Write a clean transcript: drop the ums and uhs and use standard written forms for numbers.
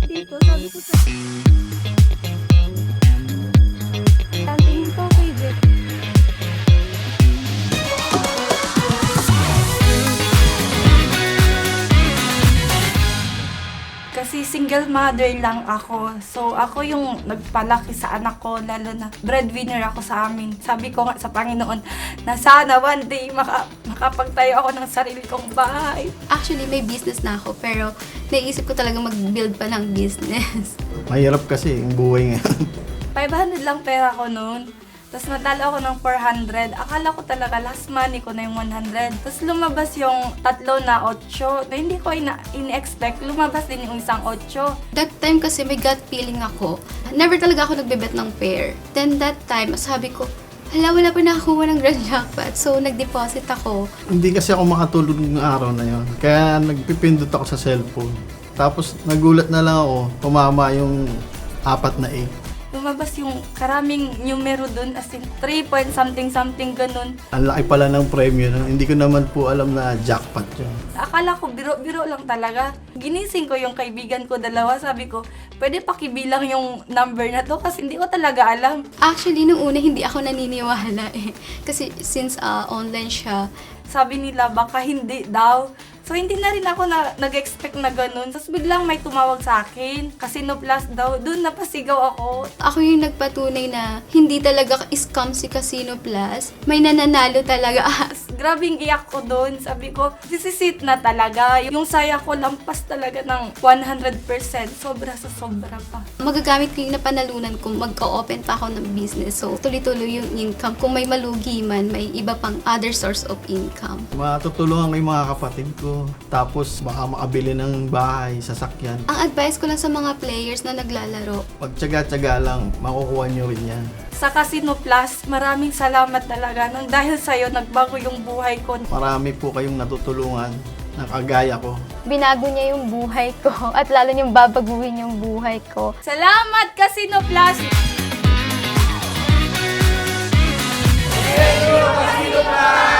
Dito, sabi ko sa... Ang tingin ko kay Jet. Kasi single mother lang ako. So, ako yung nagpalaki sa anak ko, lalo na breadwinner ako sa amin. Sabi ko nga sa Panginoon na sana one day makapagtayo ako ng sarili kong bahay. Actually, may business na ako, pero naisip ko talaga mag-build pa ng business. Mahirap kasi yung buhay ngayon. 500 lang pera ko noon. Tapos natalo ako ng 400. Akala ko talaga last money ko na yung 100. Tapos lumabas yung 3 na 8 na hindi ko in-expect. Lumabas din yung isang 8. That time kasi may gut feeling ako. Never talaga ako nagbebet ng pair. Then that time, sabi ko, hala, wala pa nakakuha ng grand jackpot. So, nag-deposit ako. Hindi kasi ako makatulog ng araw na yon. Kaya nagpipindot ako sa cellphone. Tapos nagulat na lang ako, tumama yung 4 na 8. Lumabas yung karaming numero dun, as in 3 point something ganun. Ang laki pala ng premyo nun. Hindi ko naman po alam na jackpot yun. Akala ko biro-biro lang talaga. Ginising ko yung kaibigan ko dalawa. Sabi ko, pwede pakibilang yung number na to kasi hindi ko talaga alam. Actually, nung una, hindi ako naniniwala eh. Kasi since online siya, Sabi nila, baka hindi daw. So, hindi na rin ako nag-expect na ganun. Tapos biglang may tumawag sa akin. Casino Plus daw. Doon napasigaw ako. ako yung nagpatunay na hindi talaga scam si Casino Plus. May nananalo talaga. Grabing iyak ko doon. Sabi ko, this is it na talaga. Yung saya ko lampas talaga ng 100%. Sobra sa sobra pa. Magagamit ko yung napanalunan kung mag-open pa ako ng business. So, tuloy-tuloy yung income. Kung may malugi man, may iba pang other source of income. Matutulungan ko yung mga kapatid ko. Tapos baka makabili ng bahay, sasakyan. Ang advice ko lang sa mga players na naglalaro, Pagtsaga-tsaga lang, makukuha nyo rin yan. Sa Casino Plus, maraming salamat talaga. Nang dahil sa'yo, nagbago yung buhay ko. Marami po kayong natutulungan na kagaya ko. Binago niya yung buhay ko at lalo niyang babaguhin yung buhay ko. Salamat, Casino Plus! Casino Plus!